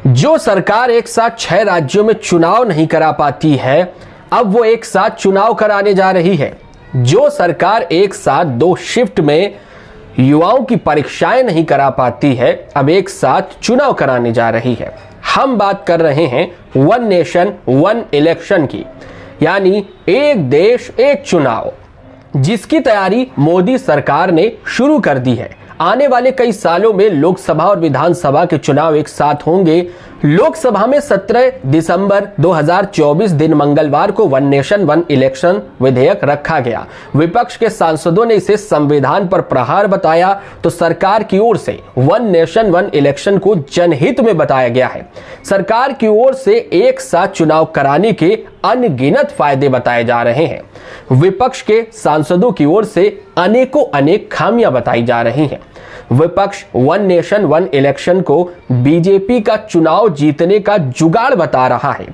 जो सरकार एक साथ 6 राज्यों में चुनाव नहीं करा पाती है, अब वो एक साथ चुनाव कराने जा रही है। जो सरकार एक साथ 2 शिफ्ट में युवाओं की परीक्षाएं नहीं करा पाती है, अब एक साथ चुनाव कराने जा रही है। हम बात कर रहे हैं वन नेशन वन इलेक्शन की, यानी एक देश एक चुनाव, जिसकी तैयारी मोदी सरकार ने शुरू कर दी है। आने वाले कई सालों में लोकसभा और विधानसभा के चुनाव एक साथ होंगे। लोकसभा में 17 दिसंबर 2024 दिन मंगलवार को वन नेशन वन इलेक्शन विधेयक रखा गया। विपक्ष के सांसदों ने इसे संविधान पर प्रहार बताया, तो सरकार की ओर से वन नेशन वन इलेक्शन को जनहित में बताया गया है। सरकार की ओर से एक साथ चुनाव कराने के अनगिनत फायदे बताए जा रहे हैं। विपक्ष के सांसदों की ओर से अनेकों अनेक खामियां बताई जा रही हैं। विपक्ष वन नेशन वन इलेक्शन को बीजेपी का चुनाव जीतने का जुगाड़ बता रहा है।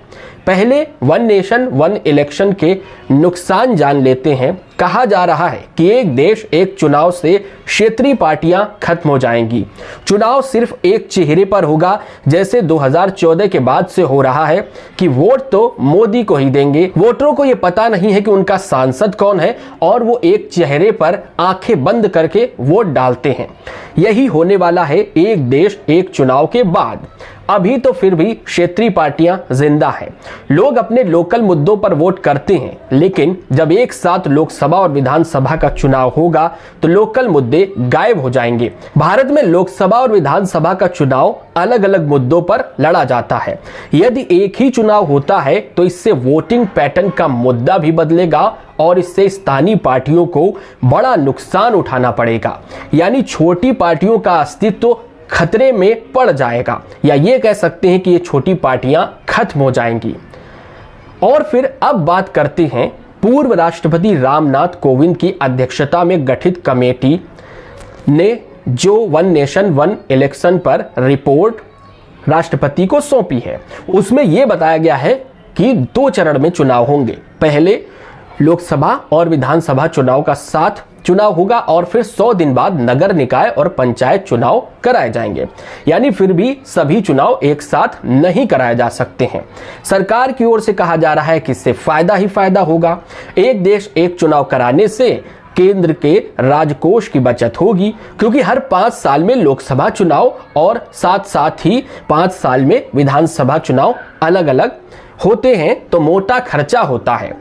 पहले वन नेशन वन इलेक्शन के नुकसान जान लेते हैं। कहा जा रहा है कि एक देश एक चुनाव से क्षेत्रीय पार्टियां खत्म हो जाएंगी। चुनाव सिर्फ एक चेहरे पर होगा, जैसे 2014 के बाद से हो रहा है कि वोट तो मोदी को ही देंगे। वोटरों को यह पता नहीं है कि उनका सांसद कौन है और वो एक चेहरे पर आंखें बंद करके वोट डालते हैं। यही होने वाला है एक देश एक चुनाव के बाद। अभी तो फिर भी क्षेत्रीय पार्टियां जिंदा हैं। लोग अपने लोकल मुद्दों पर वोट करते हैं, लेकिन जब एक साथ लोकसभा और विधानसभा का चुनाव होगा तो लोकल मुद्दे गायब हो जाएंगे। भारत में लोकसभा और विधानसभा का चुनाव अलग अलग मुद्दों पर लड़ा जाता है। यदि एक ही चुनाव होता है तो इससे वोटिंग पैटर्न का मुद्दा भी बदलेगा और इससे स्थानीय पार्टियों को बड़ा नुकसान उठाना पड़ेगा, यानी छोटी पार्टियों का अस्तित्व खतरे में पड़ जाएगा, या ये कह सकते हैं कि ये छोटी पार्टियां खत्म हो जाएंगी। और फिर अब बात करते हैं पूर्व राष्ट्रपति रामनाथ कोविंद की अध्यक्षता में गठित कमेटी ने जो वन नेशन वन इलेक्शन पर रिपोर्ट राष्ट्रपति को सौंपी है। उसमें यह बताया गया है कि 2 चरण में चुनाव होंगे। पहले लोकसभा और विधानसभा चुनाव का साथ चुनाव होगा और फिर 100 दिन बाद नगर निकाय और पंचायत चुनाव कराए जाएंगे, यानी फिर भी सभी चुनाव एक साथ नहीं कराए जा सकते हैं। सरकार की ओर से कहा जा रहा है कि इससे फायदा ही फायदा होगा। एक देश एक चुनाव कराने से केंद्र के राजकोष की बचत होगी, क्योंकि हर 5 साल में लोकसभा चुनाव और साथ साथ ही 5 साल में विधानसभा चुनाव अलग अलग होते हैं, तो मोटा खर्चा होता है।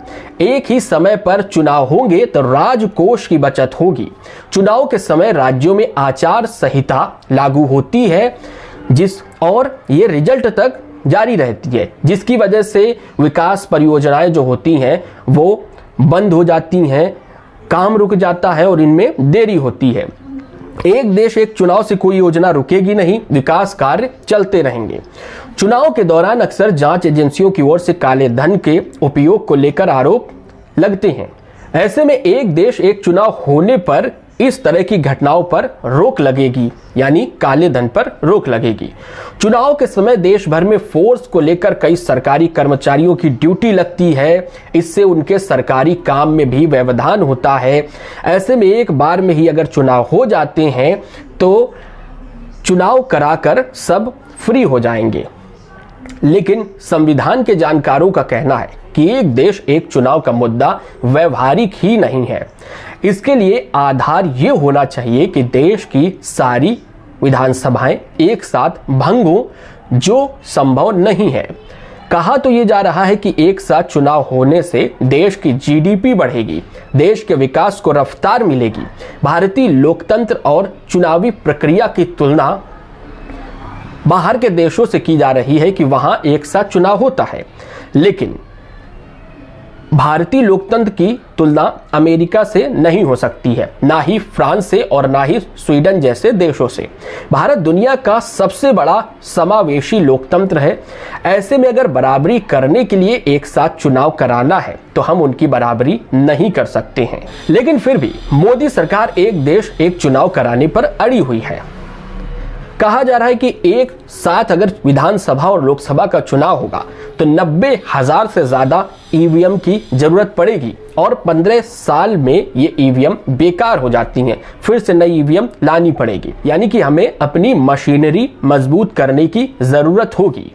एक ही समय पर चुनाव होंगे तो राजकोष की बचत होगी। चुनाव के समय राज्यों में आचार संहिता लागू होती है और ये रिजल्ट तक जारी रहती है, जिसकी वजह से विकास परियोजनाएं जो होती हैं वो बंद हो जाती हैं, काम रुक जाता है और इनमें देरी होती है। एक देश एक चुनाव से कोई योजना रुकेगी नहीं, विकास कार्य चलते रहेंगे। चुनाव के दौरान अक्सर जांच एजेंसियों की ओर से काले धन के उपयोग को लेकर आरोप लगते हैं। ऐसे में एक देश एक चुनाव होने पर इस तरह की घटनाओं पर रोक लगेगी, यानी काले धन पर रोक लगेगी। चुनाव के समय देश भर में फोर्स को लेकर कई सरकारी कर्मचारियों की ड्यूटी लगती है। इससे उनके सरकारी काम में भी व्यवधान होता है। ऐसे में एक बार में ही अगर चुनाव हो जाते हैं तो चुनाव कराकर सब फ्री हो जाएंगे। लेकिन संविधान के जानकारों का कहना है कि एक देश एक चुनाव का मुद्दा व्यवहारिक ही नहीं है। इसके लिए आधार ये होना चाहिए कि देश की सारी विधानसभाएं एक साथ भंग हो, जो संभव नहीं है। कहा तो ये जा रहा है कि एक साथ चुनाव होने से देश की जीडीपी बढ़ेगी, देश के विकास को रफ्तार मिलेगी। भारतीय लोकतंत्र और चुनावी प्रक्रिया की तुलना बाहर के देशों से की जा रही है कि वहां एक साथ चुनाव होता है, लेकिन भारतीय लोकतंत्र की तुलना अमेरिका से नहीं हो सकती है, ना ही फ्रांस से और ना ही स्वीडन जैसे देशों से। भारत दुनिया का सबसे बड़ा समावेशी लोकतंत्र है। ऐसे में अगर बराबरी करने के लिए एक साथ चुनाव कराना है तो हम उनकी बराबरी नहीं कर सकते हैं। लेकिन फिर भी मोदी सरकार एक देश एक चुनाव कराने पर अड़ी हुई है। कहा जा रहा है कि एक साथ अगर विधानसभा और लोकसभा का चुनाव होगा तो 90,000 से ज्यादा ईवीएम की जरूरत पड़ेगी और 15 साल में ये ईवीएम बेकार हो जाती हैं, फिर से नई ईवीएम लानी पड़ेगी। यानी कि हमें अपनी मशीनरी मजबूत करने की जरूरत होगी।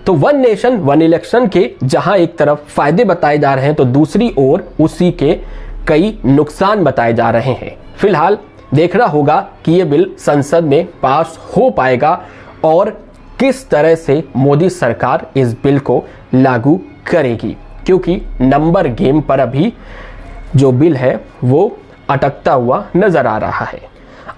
तो वन नेशन वन इलेक्शन के जहां एक तरफ फायदे बताए जा रहे हैं तो दूसरी ओर उसी के कई नुकसान बताए जा रहे हैं। फिलहाल देखना होगा कि ये बिल संसद में पास हो पाएगा और किस तरह से मोदी सरकार इस बिल को लागू करेगी, क्योंकि नंबर गेम पर अभी जो बिल है वो अटकता हुआ नजर आ रहा है।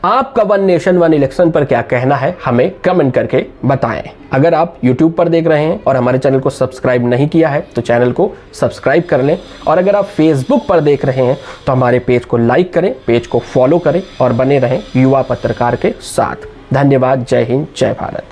आपका वन नेशन वन इलेक्शन पर क्या कहना है हमें कमेंट करके बताएं। अगर आप YouTube पर देख रहे हैं और हमारे चैनल को सब्सक्राइब नहीं किया है तो चैनल को सब्सक्राइब कर लें, और अगर आप Facebook पर देख रहे हैं तो हमारे पेज को लाइक करें, पेज को फॉलो करें और बने रहें युवा पत्रकार के साथ। धन्यवाद। जय हिंद, जय भारत।